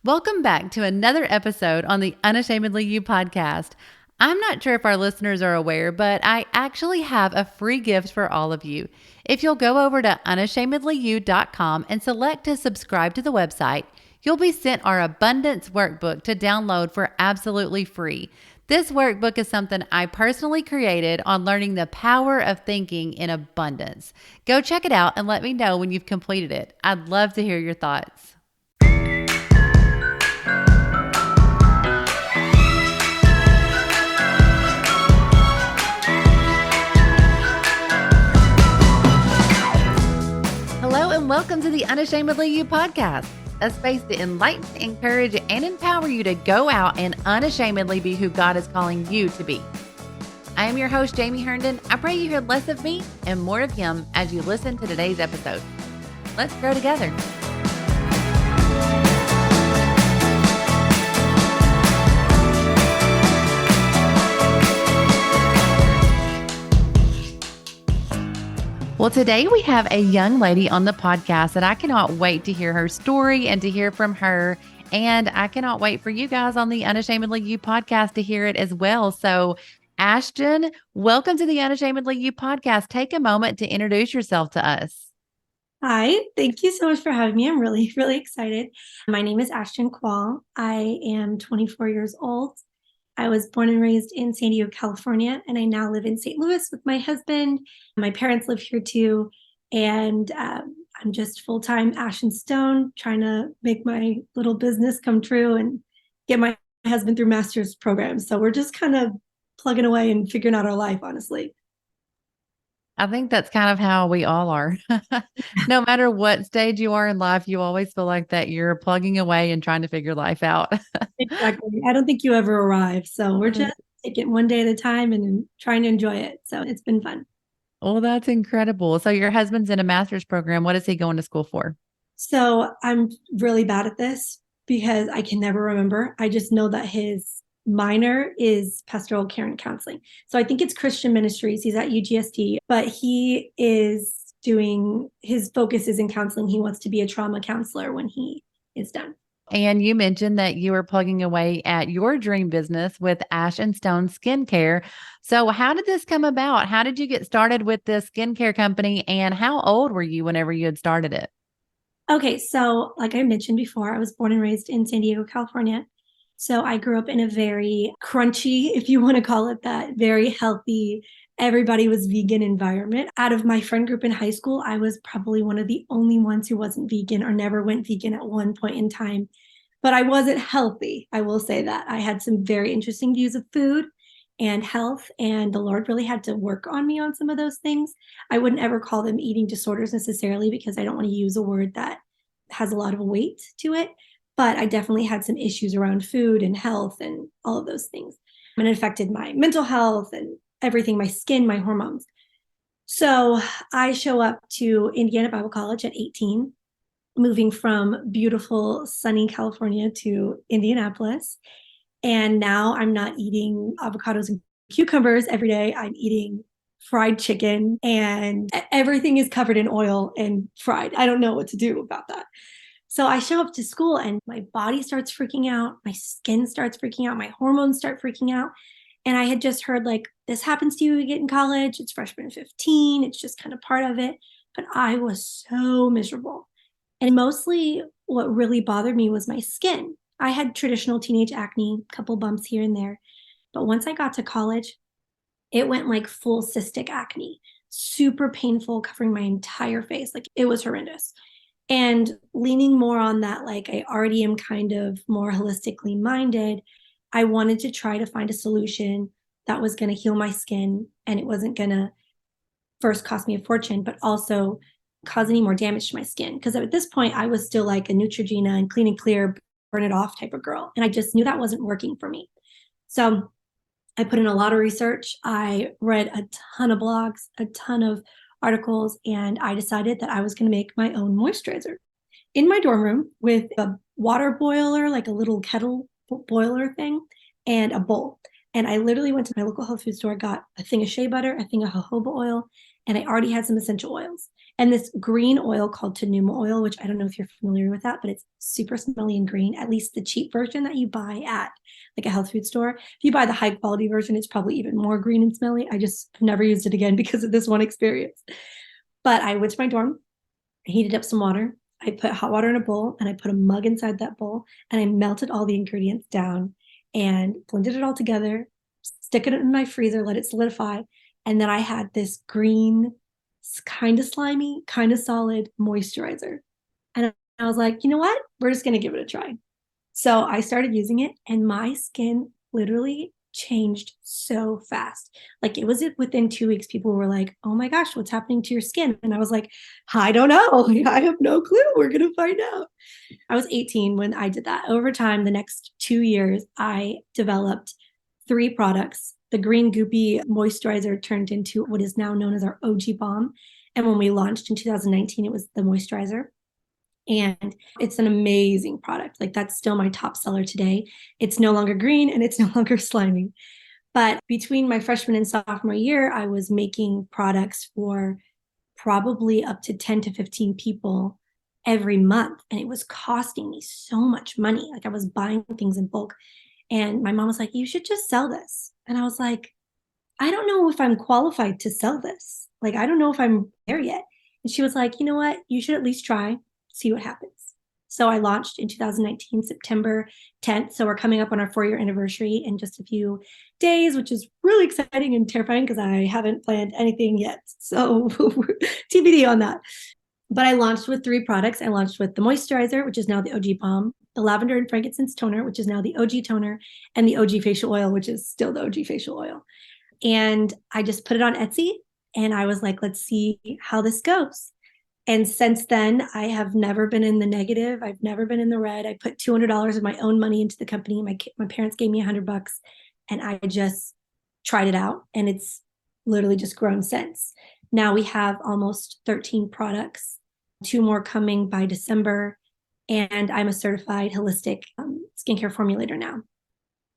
Welcome back to another episode on the Unashamedly You podcast. I'm not sure if our listeners are aware, but I actually have a free gift for all of you. If you'll go over to unashamedlyyou.com and select to subscribe to the website, you'll be sent our abundance workbook to download for absolutely free. This workbook is something I personally created on learning the power of thinking in abundance. Go check it out and let me know when you've completed it. I'd love to hear your thoughts. Hello and welcome to the Unashamedly You podcast, a space to enlighten, encourage, and empower you to go out and unashamedly be who God is calling you to be. I am your host, Jamie Herndon. I pray you hear less of me and more of Him as you listen to today's episode. Let's grow together. Well, today we have a young lady on the podcast that I cannot wait to hear her story and to hear from her. And I cannot wait for you guys on the Unashamedly You podcast to hear it as well. So, Ashton, welcome to the Unashamedly You podcast. Take a moment to introduce yourself to us. Hi, thank you so much for having me. I'm really, really excited. My name is Ashton Qual. I am 24 years old. I was born and raised in San Diego, California, and I now live in St. Louis with my husband. My parents live here too. And I'm just full-time Ash and Stone, trying to make my little business come true and get my husband through master's programs. So we're just kind of plugging away and figuring out our life, honestly. I think that's kind of how we all are. No matter what stage you are in life, you always feel like that you're plugging away and trying to figure life out. Exactly. I don't think you ever arrive. So we're just taking it one day at a time and trying to enjoy it. So it's been fun. Well, that's incredible. So your husband's in a master's program. What is he going to school for? So I'm really bad at this because I can never remember. I just know that his minor is pastoral care and counseling. So I think it's Christian ministries. He's at UGSD, but he is doing, his focus is in counseling. He wants to be a trauma counselor when he is done. And you mentioned that you were plugging away at your dream business with Ash and Stone Skincare. So how did this come about? How did you get started with this skincare company? And how old were you whenever you had started it? Okay, so like I mentioned before, I was born and raised in San Diego, California. So I grew up in a very crunchy, if you want to call it that, very healthy, everybody was vegan environment. Out of my friend group in high school, I was probably one of the only ones who wasn't vegan or never went vegan at one point in time. But I wasn't healthy, I will say that. I had some very interesting views of food and health, and the Lord really had to work on me on some of those things. I wouldn't ever call them eating disorders necessarily because I don't want to use a word that has a lot of weight to it. But I definitely had some issues around food and health and all of those things. And it affected my mental health and everything, my skin, my hormones. So I show up to Indiana Bible College at 18, moving from beautiful, sunny California to Indianapolis. And now I'm not eating avocados and cucumbers every day. I'm eating fried chicken and everything is covered in oil and fried. I don't know what to do about that. So I show up to school and my body starts freaking out. My skin starts freaking out. My hormones start freaking out. And I had just heard like, this happens to you when you get in college. It's freshman 15. It's just kind of part of it. But I was so miserable. And mostly what really bothered me was my skin. I had traditional teenage acne, a couple bumps here and there. But once I got to college, it went like full cystic acne, super painful, covering my entire face. Like it was horrendous. And leaning more on that, like I already am kind of more holistically minded, I wanted to try to find a solution that was going to heal my skin and it wasn't going to first cost me a fortune, but also cause any more damage to my skin. Because at this point, I was still like a Neutrogena and clean and clear, burn it off type of girl. And I just knew that wasn't working for me. So I put in a lot of research. I read a ton of blogs, a ton of articles, and I decided that I was going to make my own moisturizer in my dorm room with a water boiler, like a little kettle boiler thing, and a bowl. And I literally went to my local health food store, got a thing of shea butter, a thing of jojoba oil, and I already had some essential oils. And this green oil called Tanuma oil, which I don't know if you're familiar with that, but it's super smelly and green, at least the cheap version that you buy at like a health food store. If you buy the high quality version, it's probably even more green and smelly. I just have never used it again because of this one experience. But I went to my dorm, I heated up some water. I put hot water in a bowl and I put a mug inside that bowl and I melted all the ingredients down and blended it all together, stick it in my freezer, let it solidify. And then I had this green, kind of slimy, kind of solid moisturizer. And I was like, you know what? We're just going to give it a try. So I started using it and my skin literally changed so fast. Like it was within 2 weeks, people were like, oh my gosh, what's happening to your skin? And I was like, I don't know. I have no clue. We're going to find out. I was 18 when I did that. Over time, the next 2 years, I developed 3 products. The green goopy moisturizer turned into what is now known as our OG balm. And when we launched in 2019, it was the moisturizer. And it's an amazing product. Like that's still my top seller today. It's no longer green and it's no longer slimy. But between my freshman and sophomore year, I was making products for probably up to 10 to 15 people every month. And it was costing me so much money. Like I was buying things in bulk. And my mom was like, you should just sell this. And I was like, I don't know if I'm qualified to sell this. Like, I don't know if I'm there yet. And she was like, you know what? You should at least try, see what happens. So I launched in 2019, September 10th. So we're coming up on our 4-year anniversary in just a few days, which is really exciting and terrifying because I haven't planned anything yet. So TBD on that. But I launched with 3 products. I launched with the moisturizer, which is now the OG balm, the lavender and frankincense toner, which is now the OG toner, and the OG facial oil, which is still the OG facial oil. And I just put it on Etsy and I was like, let's see how this goes. And since then, I have never been in the negative. I've never been in the red. I put $200 of my own money into the company. My parents gave me $100 and I just tried it out. And it's literally just grown since. Now we have almost 13 products, 2 more coming by December. And I'm a certified holistic skincare formulator now.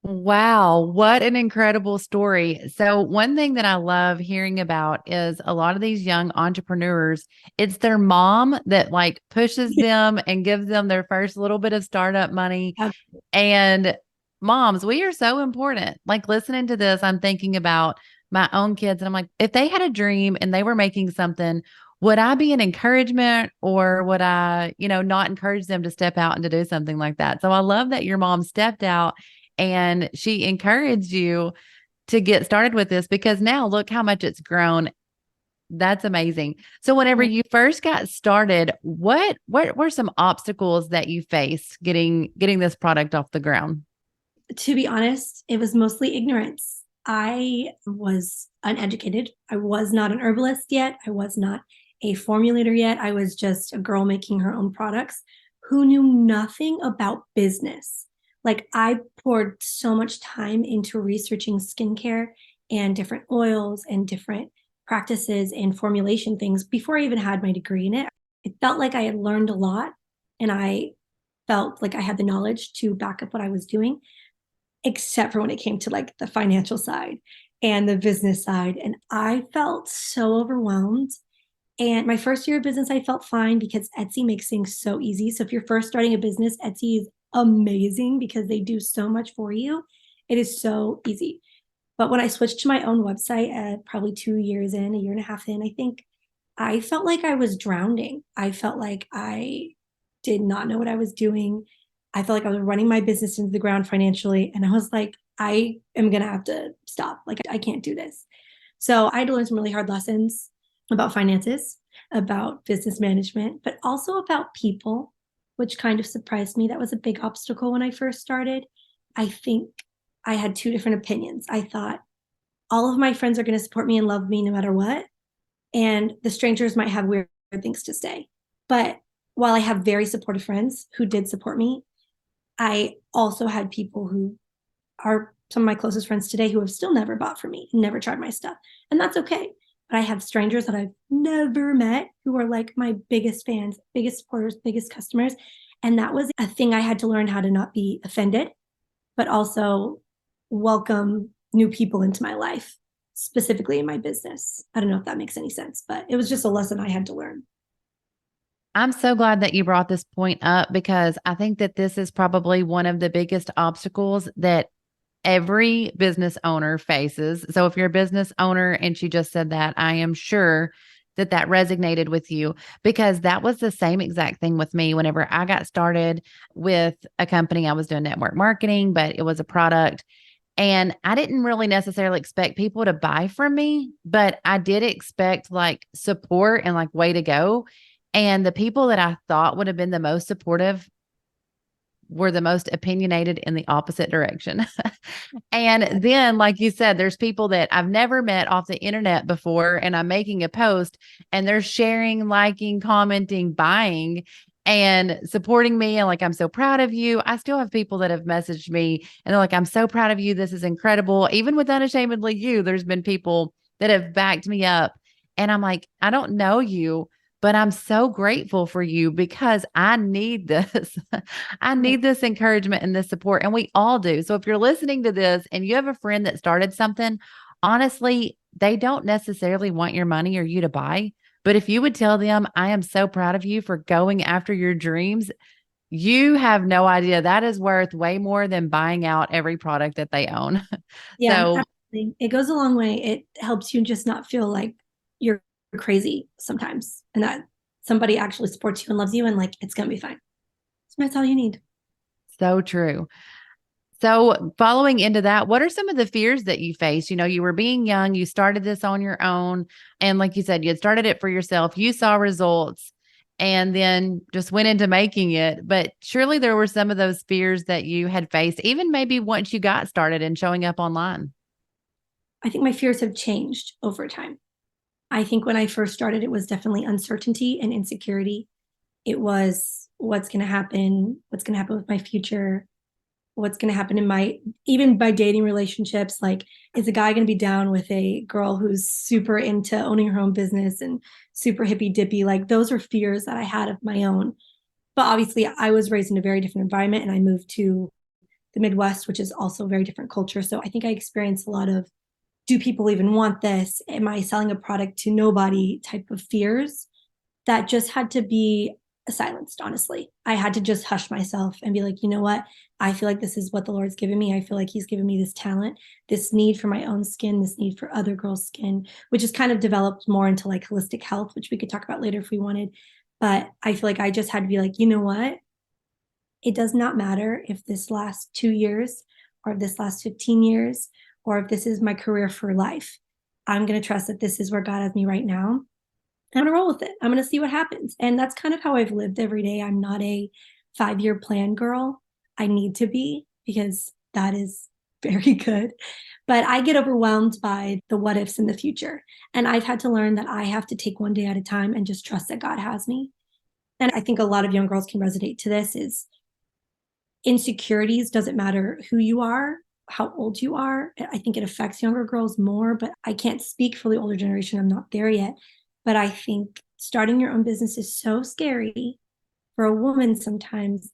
Wow, what an incredible story. So, one thing that I love hearing about is a lot of these young entrepreneurs, it's their mom that like pushes them and gives them their first little bit of startup money. And moms, we are so important. Like listening to this, I'm thinking about my own kids and I'm like, if they had a dream and they were making something, would I be an encouragement or would I, not encourage them to step out and to do something like that? So I love that your mom stepped out and she encouraged you to get started with this because now look how much it's grown. That's amazing. So whenever you first got started, what were some obstacles that you faced getting this product off the ground? To be honest, it was mostly ignorance. I was uneducated. I was not an herbalist yet. I was not a formulator yet. I was just a girl making her own products who knew nothing about business. Like I poured so much time into researching skincare and different oils and different practices and formulation things before I even had my degree in it. It felt like I had learned a lot and I felt like I had the knowledge to back up what I was doing, except for when it came to like the financial side and the business side. And I felt so overwhelmed. And my first year of business, I felt fine because Etsy makes things so easy. So if you're first starting a business, Etsy is amazing because they do so much for you. It is so easy. But when I switched to my own website at probably 2 years in, a year and a half in, I think I felt like I was drowning. I felt like I did not know what I was doing. I felt like I was running my business into the ground financially. And I was like, I am going to have to stop. Like, I can't do this. So I had to learn some really hard lessons about finances, about business management, but also about people, which kind of surprised me. That was a big obstacle when I first started. I think I had 2 different opinions. I thought all of my friends are going to support me and love me no matter what. And the strangers might have weird things to say. But while I have very supportive friends who did support me, I also had people who are some of my closest friends today who have still never bought from me and never tried my stuff. And that's okay. But I have strangers that I've never met who are like my biggest fans, biggest supporters, biggest customers. And that was a thing I had to learn how to not be offended, but also welcome new people into my life. specifically in my business. I don't know if that makes any sense, but it was just a lesson I had to learn. I'm so glad that you brought this point up because I think that this is probably one of the biggest obstacles that every business owner faces. So if you're a business owner and she just said that, I am sure that that resonated with you because that was the same exact thing with me whenever I got started with a company. I was doing network marketing, but it was a product. And I didn't really necessarily expect people to buy from me, but I did expect like support and like way to go. And the people that I thought would have been the most supportive were the most opinionated in the opposite direction. And then, like you said, there's people that I've never met off the internet before, and I'm making a post and they're sharing, liking, commenting, buying, and supporting me. And like, I'm so proud of you. I still have people that have messaged me and they're like, I'm so proud of you. This is incredible. Even with Unashamedly You, there's been people that have backed me up. And I'm like, I don't know you, but I'm so grateful for you because I need this. I need this encouragement and this support. And we all do. So if you're listening to this and you have a friend that started something, honestly, they don't necessarily want your money or you to buy. But if you would tell them, I am so proud of you for going after your dreams, you have no idea. That is worth way more than buying out every product that they own. Yeah, So absolutely. It goes a long way. It helps you just not feel like you're crazy sometimes and that somebody actually supports you and loves you and like it's going to be fine. So that's all you need. so true. So, following into that, what are some of the fears that you faced? You were being young, you started this on your own. And like you said, you had started it for yourself, you saw results, and then just went into making it. But surely there were some of those fears that you had faced, even maybe once you got started and showing up online. I think my fears have changed over time. I think when I first started, it was definitely uncertainty and insecurity. It was what's going to happen, what's going to happen with my future, what's going to happen in my even by dating relationships. Like, is a guy going to be down with a girl who's super into owning her own business and super hippy dippy? Like, those are fears that I had of my own. But obviously, I was raised in a very different environment and I moved to the Midwest, which is also a very different culture. So I think I experienced a lot of, do people even want this? Am I selling a product to nobody type of fears that just had to be silenced, honestly. I had to just hush myself and be like, you know what? I feel like this is what the Lord's given me. I feel like He's given me this talent, this need for my own skin, this need for other girls' skin, which is kind of developed more into like holistic health, which we could talk about later if we wanted. But I feel like I just had to be like, you know what? It does not matter if this lasts 2 years or if this lasts 15 years or if this is my career for life. I'm going to trust that this is where God has me right now. I'm going to roll with it. I'm going to see what happens. And that's kind of how I've lived every day. I'm not a 5-year plan girl. I need to be because that is very good. But I get overwhelmed by the what ifs in the future. And I've had to learn that I have to take one day at a time and just trust that God has me. And I think a lot of young girls can resonate to this is insecurities doesn't matter who you are, how old you are. I think it affects younger girls more, but I can't speak for the older generation. I'm not there yet. But I think starting your own business is so scary for a woman sometimes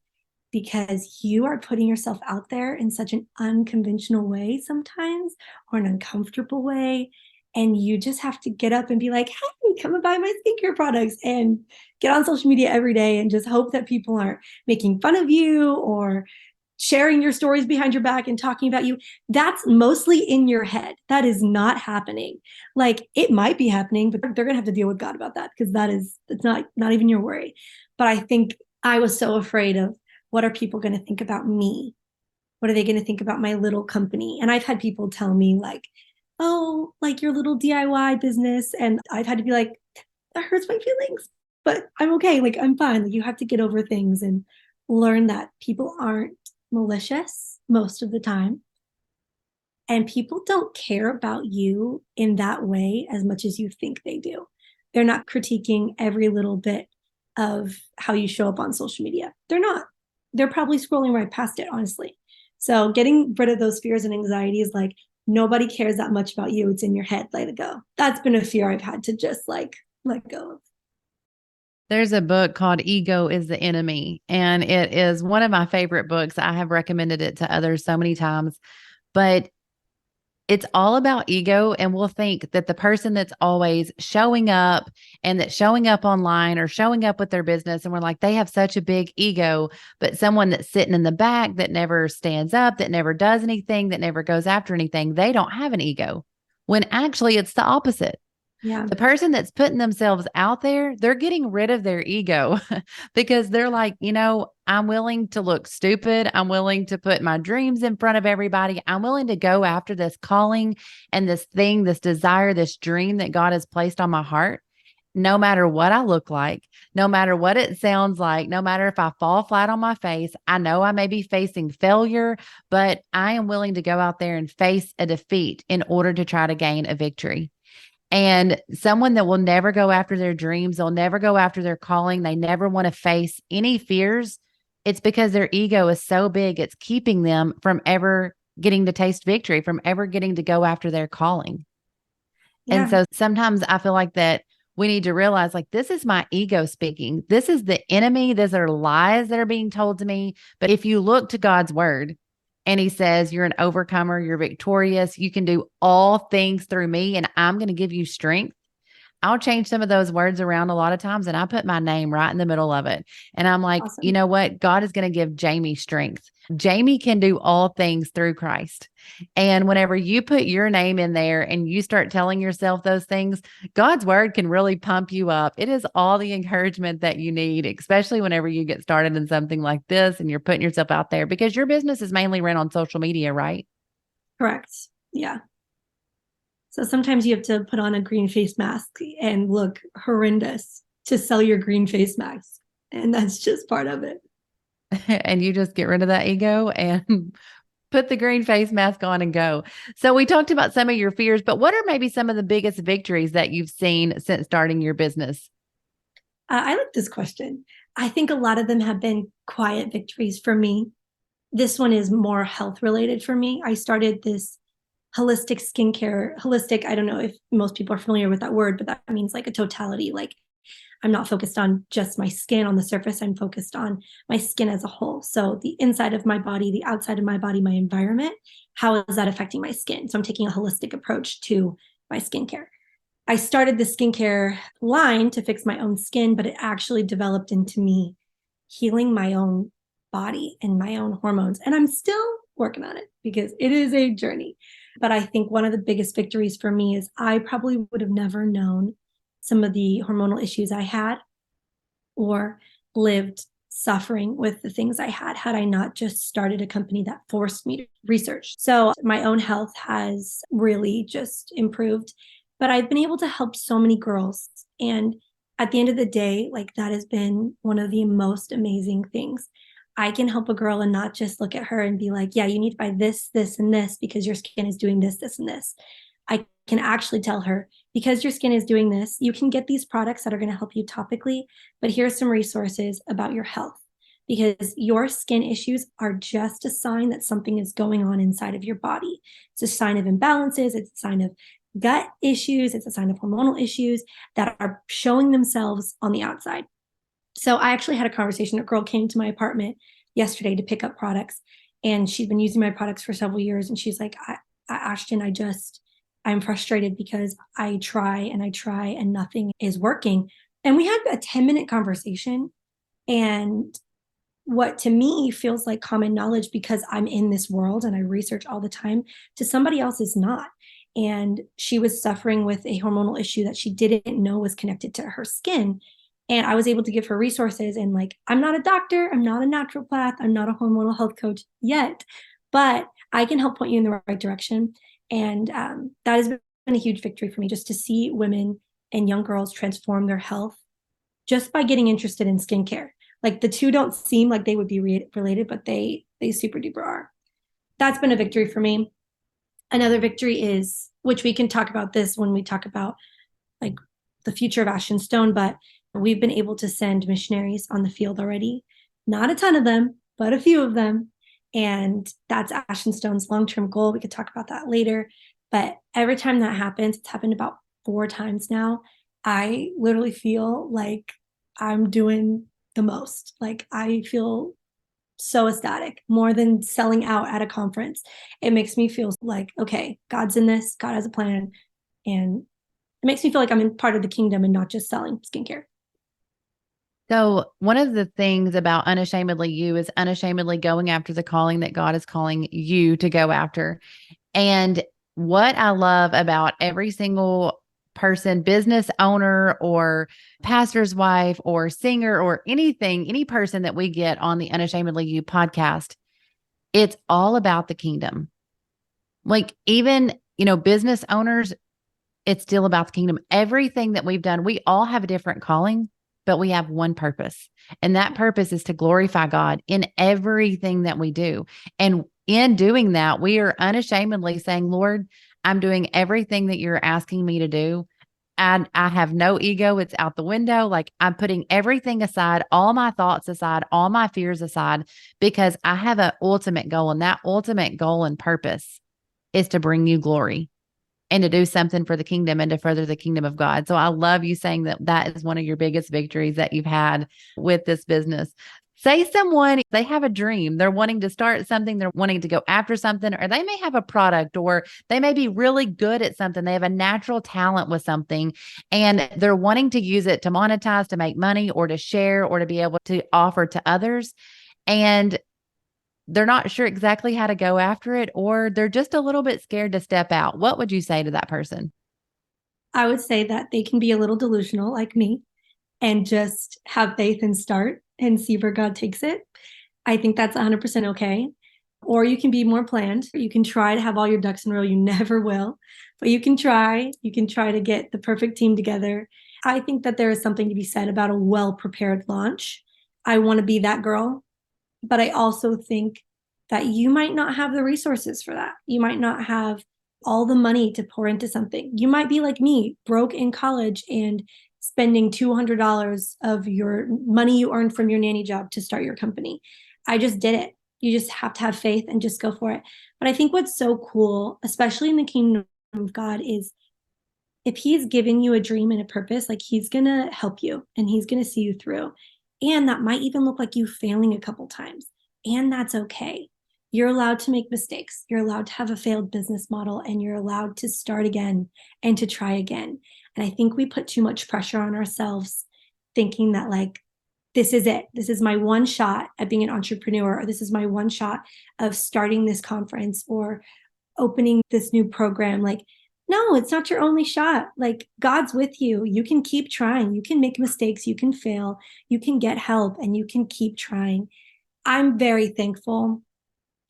because you are putting yourself out there in such an unconventional way sometimes, or an uncomfortable way. And you just have to get up and be like, hey, come and buy my skincare products and get on social media every day and just hope that people aren't making fun of you or sharing your stories behind your back and talking about you. That's mostly in your head. That is not happening. Like, it might be happening, but they're going to have to deal with God about that because it's not even your worry. But I think I was so afraid of, what are people going to think about me? What are they going to think about my little company? And I've had people tell me like, oh, like your little DIY business. And I've had to be like, that hurts my feelings, but I'm okay. Like, I'm fine. Like, you have to get over things and learn that people aren't malicious most of the time. And people don't care about you in that way as much as you think they do. They're not critiquing every little bit of how you show up on social media. They're not. They're probably scrolling right past it, honestly. So getting rid of those fears and anxieties, like, nobody cares that much about you. It's in your head. Let it go. That's been a fear I've had to just like let go of. There's a book called Ego is the Enemy, and it is one of my favorite books. I have recommended it to others so many times, but It's all about ego. And we'll think that the person that's always showing up and that's showing up online or showing up with their business, and we're like, they have such a big ego. But someone that's sitting in the back that never stands up, that never does anything, that never goes after anything, they don't have an ego. When actually it's the opposite. Yeah. The person that's putting themselves out there, they're getting rid of their ego because they're like, I'm willing to look stupid. I'm willing to put my dreams in front of everybody. I'm willing to go after this calling and this thing, this desire, this dream that God has placed on my heart. No matter what I look like, no matter what it sounds like, no matter if I fall flat on my face, I know I may be facing failure, but I am willing to go out there and face a defeat in order to try to gain a victory. And someone that will never go after their dreams, they'll never go after their calling, they never want to face any fears. It's because their ego is so big, it's keeping them from ever getting to taste victory, from ever getting to go after their calling. And Yeah. so sometimes I feel like that we need to realize like, this is my ego speaking. This is the enemy. These are lies that are being told to me. But if you look to God's word and he says, you're an overcomer, you're victorious, you can do all things through me, and I'm going to give you strength. I'll change some of those words around a lot of times and I put my name right in the middle of it. And I'm like, you Awesome. know what? God is going to give Jamie strength. Jamie can do all things through Christ. And whenever you put your name in there and you start telling yourself those things, God's word can really pump you up. It is all the encouragement that you need, especially whenever you get started in something like this and you're putting yourself out there because your business is mainly run on social media, right? Correct. Yeah. So sometimes you have to put on a green face mask and look horrendous to sell your green face mask. And that's just part of it. And you just get rid of that ego and put the green face mask on and go. So we talked about some of your fears, but what are maybe some of the biggest victories that you've seen since starting your business? I like this question. I think a lot of them have been quiet victories for me. This one is more health related for me. I started this holistic skincare. Holistic, I don't know if most people are familiar with that word, but that means like a totality. Like I'm not focused on just my skin on the surface. I'm focused on my skin as a whole. So the inside of my body, the outside of my body, my environment, how is that affecting my skin? So I'm taking a holistic approach to my skincare. I started the skincare line to fix my own skin, but it actually developed into me healing my own body and my own hormones. And I'm still working on it because it is a journey. But I think one of the biggest victories for me is I probably would have never known some of the hormonal issues I had or lived suffering with the things I had I not just started a company that forced me to research. So my own health has really just improved, but I've been able to help so many girls. And at the end of the day, like that has been one of the most amazing things. I can help a girl and not just look at her and be like, yeah, you need to buy this, this, and this because your skin is doing this, this, and this. I can actually tell her, because your skin is doing this, you can get these products that are going to help you topically, but here's some resources about your health because your skin issues are just a sign that something is going on inside of your body. It's a sign of imbalances, it's a sign of gut issues, it's a sign of hormonal issues that are showing themselves on the outside. So I actually had a conversation. A girl came to my apartment yesterday to pick up products, and she'd been using my products for several years. And she's like, Ashton, I'm frustrated because I try and nothing is working. And we had a 10-minute conversation. And what to me feels like common knowledge because I'm in this world and I research all the time, to somebody else is not. And she was suffering with a hormonal issue that she didn't know was connected to her skin. And I was able to give her resources. And like, I'm not a doctor, I'm not a naturopath, I'm not a hormonal health coach yet, but I can help point you in the right direction. And that has been a huge victory for me, just to see women and young girls transform their health just by getting interested in skincare. Like the two don't seem like they would be related, but they super duper are. That's been a victory for me. Another victory is, which we can talk about this when we talk about like the future of Ashton Stone, but we've been able to send missionaries on the field already. Not a ton of them, but a few of them. And that's Ashton Stone's long-term goal. We could talk about that later. But every time that happens, it's happened about 4 times now, I literally feel like I'm doing the most. Like I feel so ecstatic, more than selling out at a conference. It makes me feel like, okay, God's in this, God has a plan. And it makes me feel like I'm in part of the kingdom and not just selling skincare. So, one of the things about Unashamedly You is unashamedly going after the calling that God is calling you to go after. And what I love about every single person, business owner or pastor's wife or singer or anything, any person that we get on the Unashamedly You podcast, it's all about the kingdom. Like, even, business owners, it's still about the kingdom. Everything that we've done, we all have a different calling, but we have one purpose. And that purpose is to glorify God in everything that we do. And in doing that, we are unashamedly saying, Lord, I'm doing everything that you're asking me to do. And I have no ego. It's out the window. Like, I'm putting everything aside, all my thoughts aside, all my fears aside, because I have an ultimate goal. And that ultimate goal and purpose is to bring you glory and to do something for the kingdom and to further the kingdom of God. So I love you saying that that is one of your biggest victories that you've had with this business. Say someone, they have a dream, they're wanting to start something, they're wanting to go after something, or they may have a product, or they may be really good at something. They have a natural talent with something, and they're wanting to use it to monetize, to make money, or to share, or to be able to offer to others. And they're not sure exactly how to go after it, or they're just a little bit scared to step out. What would you say to that person? I would say that they can be a little delusional like me and just have faith and start and see where God takes it. I think that's 100% okay. Or you can be more planned. You can try to have all your ducks in a row. You never will, but you can try. You can try to get the perfect team together. I think that there is something to be said about a well-prepared launch. I want to be that girl, but I also think that you might not have the resources for that. You might not have all the money to pour into something. You might be like me, broke in college and spending $200 of your money you earned from your nanny job to start your company. I just did it. You just have to have faith and just go for it. But I think what's so cool, especially in the kingdom of God, is if he's giving you a dream and a purpose, like he's going to help you and he's going to see you through. And that might even look like you failing a couple times. And that's okay. You're allowed to make mistakes. You're allowed to have a failed business model, and you're allowed to start again and to try again. And I think we put too much pressure on ourselves thinking that, like, this is it. This is my one shot at being an entrepreneur, or this is my one shot of starting this conference or opening this new program. Like, no, it's not your only shot. Like, God's with you. You can keep trying. You can make mistakes. You can fail. You can get help, and you can keep trying. I'm very thankful.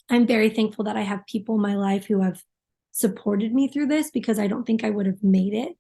I'm very thankful that I have people in my life who have supported me through this, because I don't think I would have made it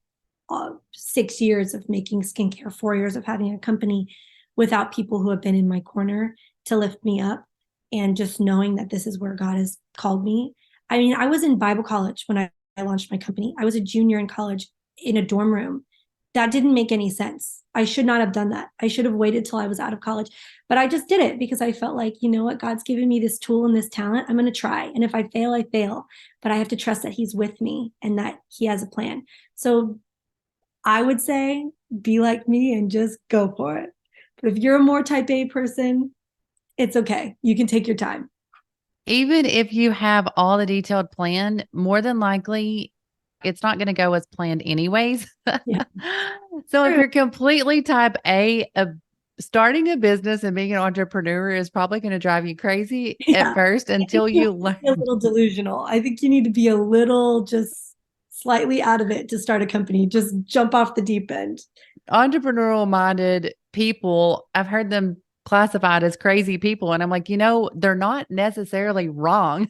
6 years of making skincare, 4 years of having a company without people who have been in my corner to lift me up, and just knowing that this is where God has called me. I mean, I was in Bible college when I launched my company. I was a junior in college in a dorm room. That didn't make any sense. I should not have done that. I should have waited till I was out of college. But I just did it because I felt like, you know what? God's given me this tool and this talent. I'm going to try. And if I fail, I fail. But I have to trust that he's with me and that he has a plan. So I would say be like me and just go for it. But if you're a more type A person, it's okay. You can take your time. Even if you have all the detailed plan, more than likely it's not going to go as planned anyways. Yeah. So if True. you're completely type A, starting a business and being an entrepreneur is probably going to drive you crazy at Yeah. first I think until you you have to learn. be a little delusional. I think you need to be a little just slightly out of it to start a company. Just jump off the deep end. Entrepreneurial minded people, I've heard them classified as crazy people. And I'm like, they're not necessarily wrong.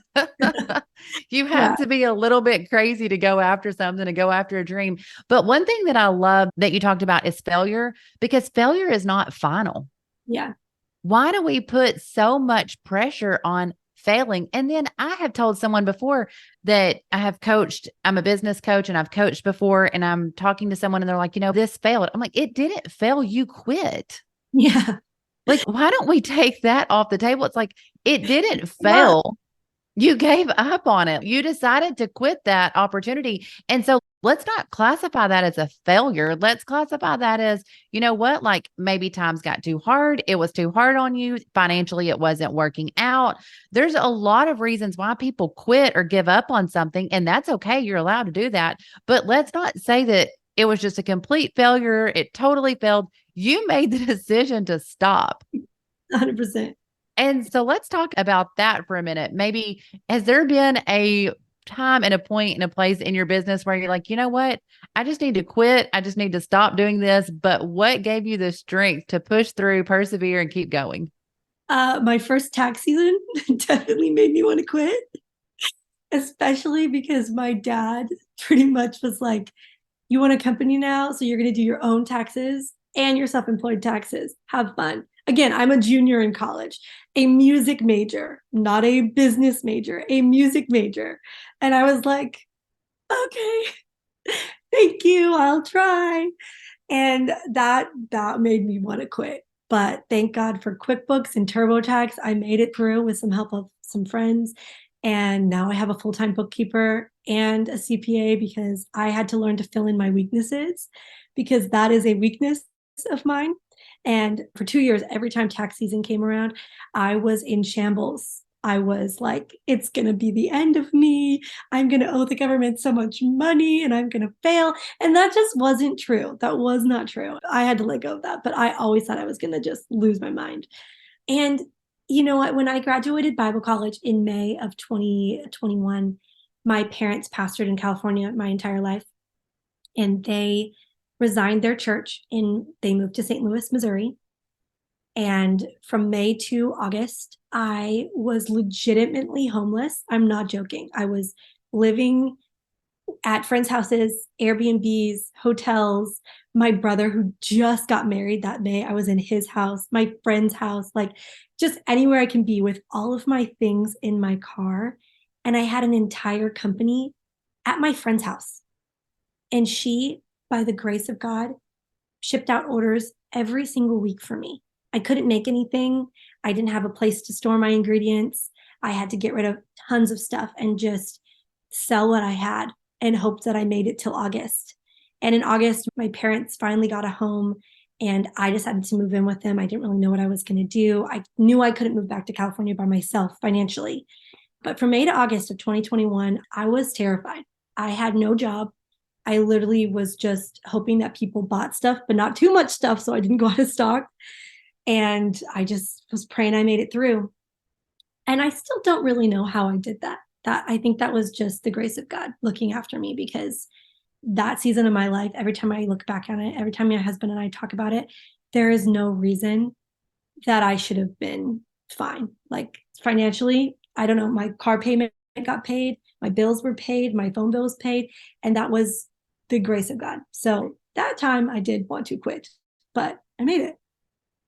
You Yeah. have to be a little bit crazy to go after something, to go after a dream. But one thing that I love that you talked about is failure, because failure is not final. Yeah. Why do we put so much pressure on failing? And then I have told someone before that I have coached, I'm a business coach and I've coached before, and I'm talking to someone and they're like, this failed. I'm like, it didn't fail. You quit. Yeah. Like, why don't we take that off the table? It's like, it didn't Yeah. fail. You gave up on it. You decided to quit that opportunity. And so let's not classify that as a failure. Let's classify that as, you know what, like maybe times got too hard. It was too hard on you. Financially, it wasn't working out. There's a lot of reasons why people quit or give up on something. And that's okay. You're allowed to do that. But let's not say that it was just a complete failure. It totally failed. You made the decision to stop. 100%. And so let's talk about that for a minute. Maybe has there been a time and a point and a place in your business where you're like, you know what? I just need to quit. I just need to stop doing this. But what gave you the strength to push through, persevere, and keep going? My first tax season definitely made me want to quit, especially because my dad pretty much was like, you want a company now, so you're going to do your own taxes and your self-employed taxes. Have fun. Again, I'm a junior in college, a music major, not a business major, a music major. And I was like, okay, thank you, I'll try. And that made me want to quit. But thank God for QuickBooks and TurboTax. I made it through with some help of some friends. And now I have a full-time bookkeeper and a CPA because I had to learn to fill in my weaknesses because that is a weakness of mine. And for 2 years, every time tax season came around, I was in shambles. I was like, it's going to be the end of me. I'm going to owe the government so much money and I'm going to fail. And that just wasn't true. That was not true. I had to let go of that. But I always thought I was going to just lose my mind. And you know what? When I graduated Bible college in May of 2021, my parents pastored in California my entire life. And they resigned their church and they moved to St. Louis, Missouri. And from May to August, I was legitimately homeless. I'm not joking. I was living at friends' houses, Airbnbs, hotels. My brother, who just got married that May, I was in his house, my friend's house, like just anywhere I can be with all of my things in my car. And I had an entire company at my friend's house. And she, by the grace of God, shipped out orders every single week for me. I couldn't make anything. I didn't have a place to store my ingredients. I had to get rid of tons of stuff and just sell what I had and hope that I made it till August. And in August, my parents finally got a home and I decided to move in with them. I didn't really know what I was going to do. I knew I couldn't move back to California by myself financially. But from May to August of 2021, I was terrified. I had no job. I literally was just hoping that people bought stuff, but not too much stuff. So I didn't go out of stock. And I just was praying I made it through. And I still don't really know how I did that. That I think that was just the grace of God looking after me because that season of my life, every time I look back on it, every time my husband and I talk about it, there is no reason that I should have been fine. Like financially, I don't know, my car payment got paid, my bills were paid, my phone bill was paid, and that was the grace of God. So that time I did want to quit, but I made it.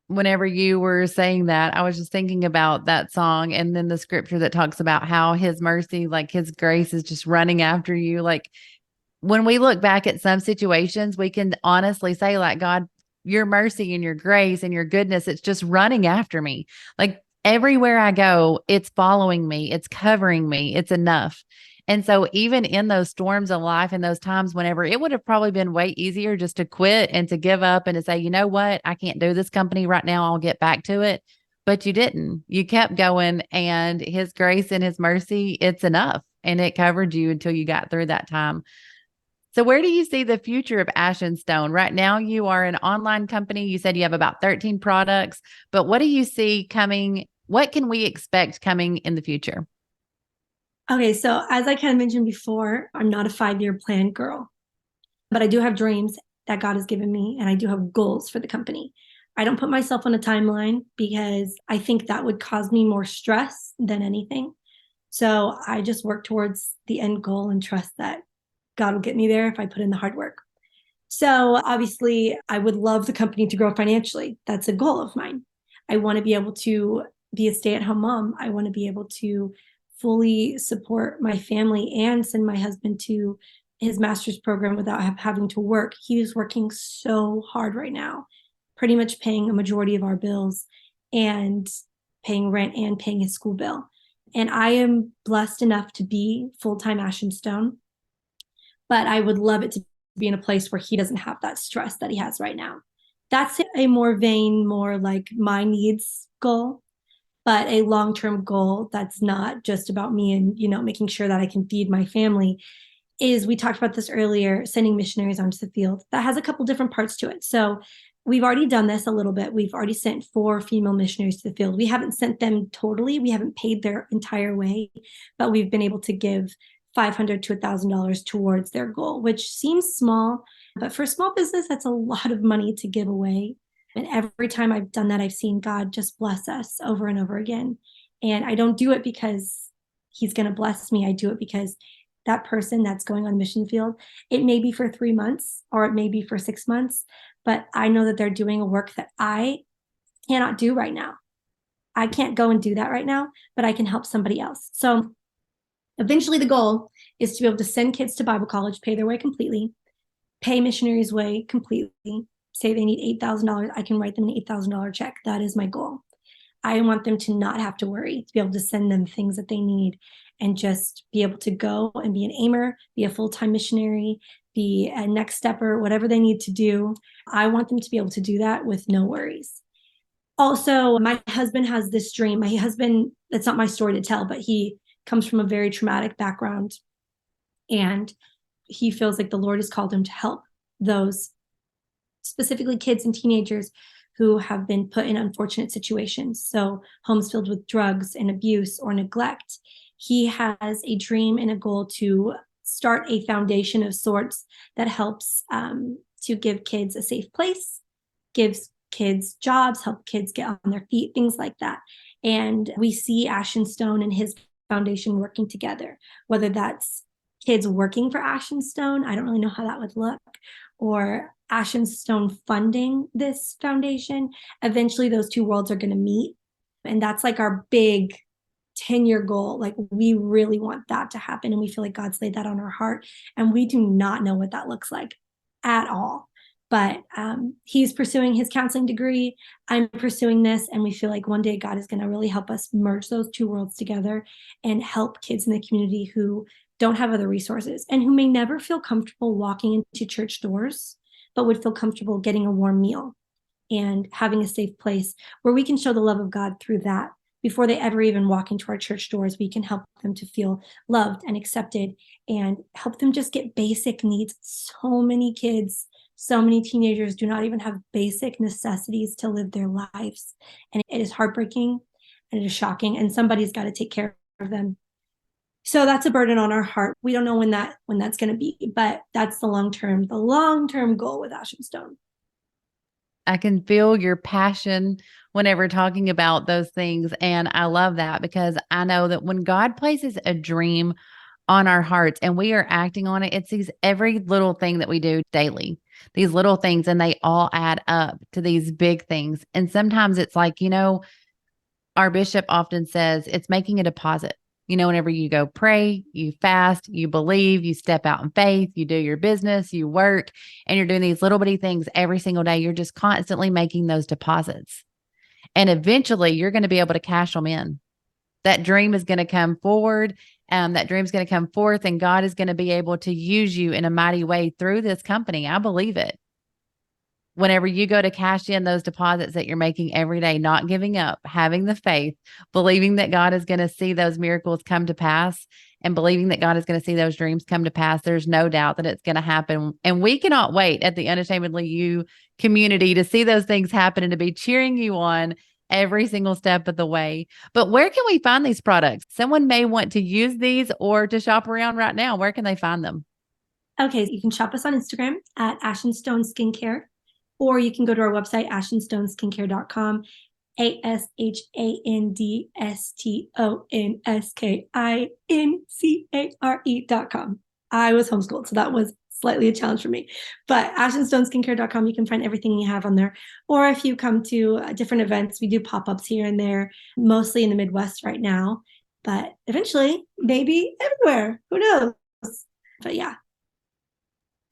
Whenever you were saying that, I was just thinking about that song and then the scripture that talks about how his mercy, like his grace is just running after you. Like when we look back at some situations, we can honestly say, like, God, your mercy and your grace and your goodness, it's just running after me. Like everywhere I go, it's following me, it's covering me, it's enough. And so, even in those storms of life, in those times whenever it would have probably been way easier just to quit and to give up and to say, you know what, I can't do this company right now, I'll get back to it. But you didn't. You kept going, and his grace and his mercy, it's enough. And it covered you until you got through that time. So, where do you see the future of Ashton Stone? Right now, you are an online company. You said you have about 13 products, but what do you see coming? What can we expect coming in the future? Okay, so as I kind of mentioned before, I'm not a 5 year plan girl, but I do have dreams that God has given me, and I do have goals for the company. I don't put myself on a timeline because I think that would cause me more stress than anything. So I just work towards the end goal and trust that God will get me there if I put in the hard work. So obviously, I would love the company to grow financially. That's a goal of mine. I want to be able to be a stay at home mom. I want to be able to fully support my family and send my husband to his master's program without having to work. He is working so hard right now, pretty much paying a majority of our bills and paying rent and paying his school bill. And I am blessed enough to be full-time Ashton Stone, but I would love it to be in a place where he doesn't have that stress that he has right now. That's a more vain, more like my needs goal, but a long-term goal that's not just about me and, making sure that I can feed my family is, we talked about this earlier, sending missionaries onto the field. That has a couple different parts to it. So we've already done this a little bit. We've already sent 4 female missionaries to the field. We haven't sent them totally. We haven't paid their entire way, but we've been able to give $500 to $1,000 towards their goal, which seems small, but for a small business, that's a lot of money to give away. And every time I've done that, I've seen God just bless us over and over again. And I don't do it because he's going to bless me. I do it because that person that's going on mission field, it may be for 3 months or it may be for 6 months, but I know that they're doing a work that I cannot do right now. I can't go and do that right now, but I can help somebody else. So eventually the goal is to be able to send kids to Bible college, pay their way completely, pay missionaries' way completely. Say they need $8,000, I can write them an $8,000 check. That is my goal. I want them to not have to worry, to be able to send them things that they need and just be able to go and be an aimer, be a full-time missionary, be a next stepper, whatever they need to do. I want them to be able to do that with no worries. Also, my husband has this dream. My husband, it's not my story to tell, but he comes from a very traumatic background. And he feels like the Lord has called him to help those, specifically kids and teenagers who have been put in unfortunate situations. So homes filled with drugs and abuse or neglect. He has a dream and a goal to start a foundation of sorts that helps to give kids a safe place, gives kids jobs, help kids get on their feet, things like that. And we see Ashton Stone and his foundation working together, whether that's kids working for Ashton Stone, I don't really know how that would look, or Ashton Stone funding this foundation. Eventually those two worlds are going to meet. And that's like our big 10-year goal. Like, we really want that to happen. And we feel like God's laid that on our heart. And we do not know what that looks like at all. But he's pursuing his counseling degree. I'm pursuing this. And we feel like one day God is going to really help us merge those two worlds together and help kids in the community who don't have other resources and who may never feel comfortable walking into church doors, but would feel comfortable getting a warm meal and having a safe place where we can show the love of God through that. Before they ever even walk into our church doors, we can help them to feel loved and accepted and help them just get basic needs. So many kids, so many teenagers do not even have basic necessities to live their lives. And it is heartbreaking and it is shocking, and somebody's got to take care of them. So that's a burden on our heart. We don't know when that's going to be, but that's the long-term goal with Ashton Stone. I can feel your passion whenever talking about those things. And I love that because I know that when God places a dream on our hearts and we are acting on it, it's these every little thing that we do daily, these little things, and they all add up to these big things. And sometimes it's like, our bishop often says it's making a deposit. Whenever you go pray, you fast, you believe, you step out in faith, you do your business, you work, and you're doing these little bitty things every single day. You're just constantly making those deposits. And eventually you're going to be able to cash them in. That dream is going to come forward. That dream's going to come forth, and God is going to be able to use you in a mighty way through this company. I believe it. Whenever you go to cash in those deposits that you're making every day, not giving up, having the faith, believing that God is going to see those miracles come to pass, and believing that God is going to see those dreams come to pass, there's no doubt that it's going to happen. And we cannot wait at the Unashamedly You community to see those things happen and to be cheering you on every single step of the way. But where can we find these products? Someone may want to use these or to shop around right now. Where can they find them? Okay, you can shop us on Instagram at Ashton Stone Skincare, or you can go to our website, ashtonstoneskincare.com, ASHANDSTONSKINCARE.com. I was homeschooled, so that was slightly a challenge for me. But ashtonstoneskincare.com, you can find everything you have on there. Or if you come to different events, we do pop-ups here and there, mostly in the Midwest right now. But eventually, maybe everywhere. Who knows? But yeah.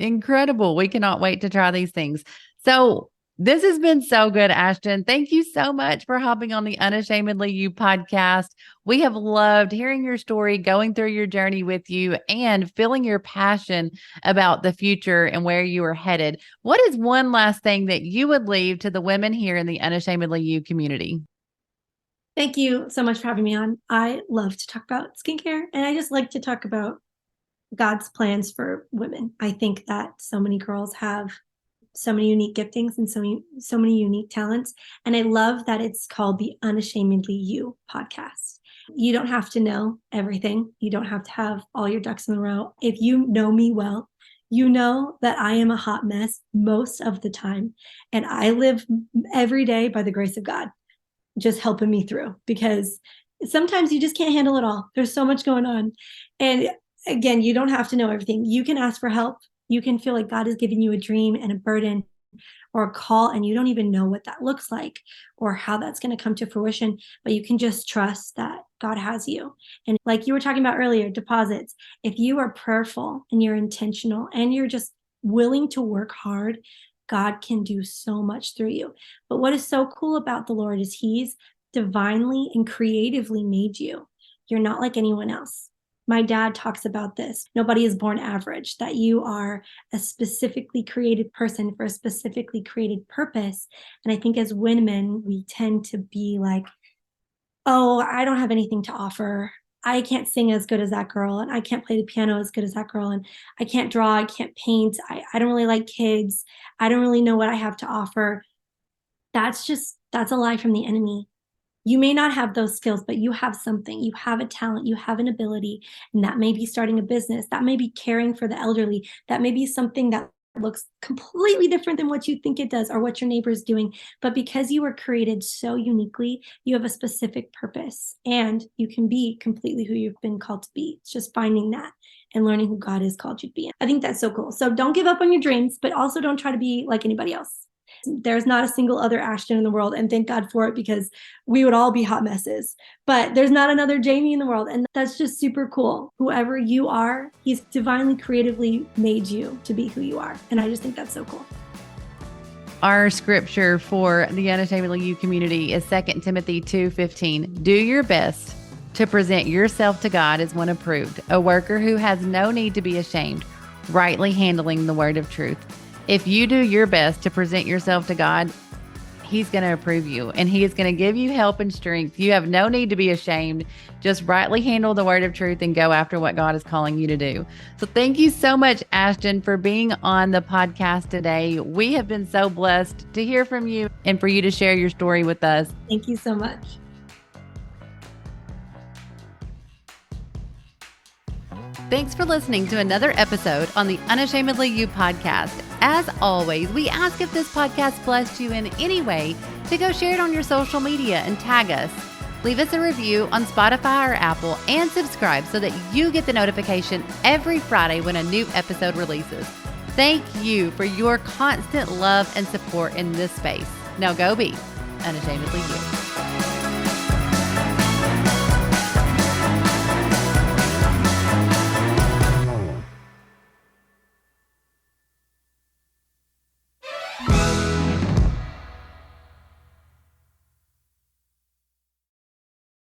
Incredible. We cannot wait to try these things. So This has been so good, Ashton. Thank you so much for hopping on the Unashamedly You podcast. We have loved hearing your story, going through your journey with you, and feeling your passion about the future and where you are headed. What is one last thing that you would leave to the women here in the Unashamedly You community? Thank you so much for having me on. I love to talk about skincare, and I just like to talk about God's plans for women. I think that so many girls have so many unique giftings and so many unique talents. And I love that it's called the Unashamedly You podcast. You don't have to know everything. You don't have to have all your ducks in a row. If you know me well, you know that I am a hot mess most of the time. And I live every day by the grace of God, just helping me through, because sometimes you just can't handle it all. There's so much going on. And again, you don't have to know everything. You can ask for help. You can feel like God has given you a dream and a burden or a call, and you don't even know what that looks like or how that's going to come to fruition, but you can just trust that God has you. And like you were talking about earlier, deposits, if you are prayerful and you're intentional and you're just willing to work hard, God can do so much through you. But what is so cool about the Lord is He's divinely and creatively made you. You're not like anyone else. My dad talks about this. Nobody is born average, that you are a specifically created person for a specifically created purpose. And I think as women, we tend to be like, oh, I don't have anything to offer. I can't sing as good as that girl, and I can't play the piano as good as that girl, and I can't draw, I can't paint, I don't really like kids, I don't really know what I have to offer. That's a lie from the enemy. You may not have those skills, but you have something. You have a talent, you have an ability, and that may be starting a business. That may be caring for the elderly. That may be something that looks completely different than what you think it does or what your neighbor is doing. But because you were created so uniquely, you have a specific purpose, and you can be completely who you've been called to be. It's just finding that and learning who God has called you to be. I think that's so cool. So don't give up on your dreams, but also don't try to be like anybody else. There's not a single other Ashton in the world, and thank God for it, because we would all be hot messes. But there's not another Jamie in the world, and that's just super cool. Whoever you are, He's divinely creatively made you to be who you are, and I just think that's so cool. Our scripture for the Unashamedly You community is 2 Timothy 2:15. Do your best to present yourself to God as one approved, a worker who has no need to be ashamed, rightly handling the word of truth. If you do your best to present yourself to God, He's going to approve you, and He is going to give you help and strength. You have no need to be ashamed. Just rightly handle the word of truth and go after what God is calling you to do. So thank you so much, Ashton, for being on the podcast today. We have been so blessed to hear from you and for you to share your story with us. Thank you so much. Thanks for listening to another episode on the Unashamedly You podcast. As always, we ask if this podcast blessed you in any way to go share it on your social media and tag us. Leave us a review on Spotify or Apple and subscribe so that you get the notification every Friday when a new episode releases. Thank you for your constant love and support in this space. Now go be unashamedly you.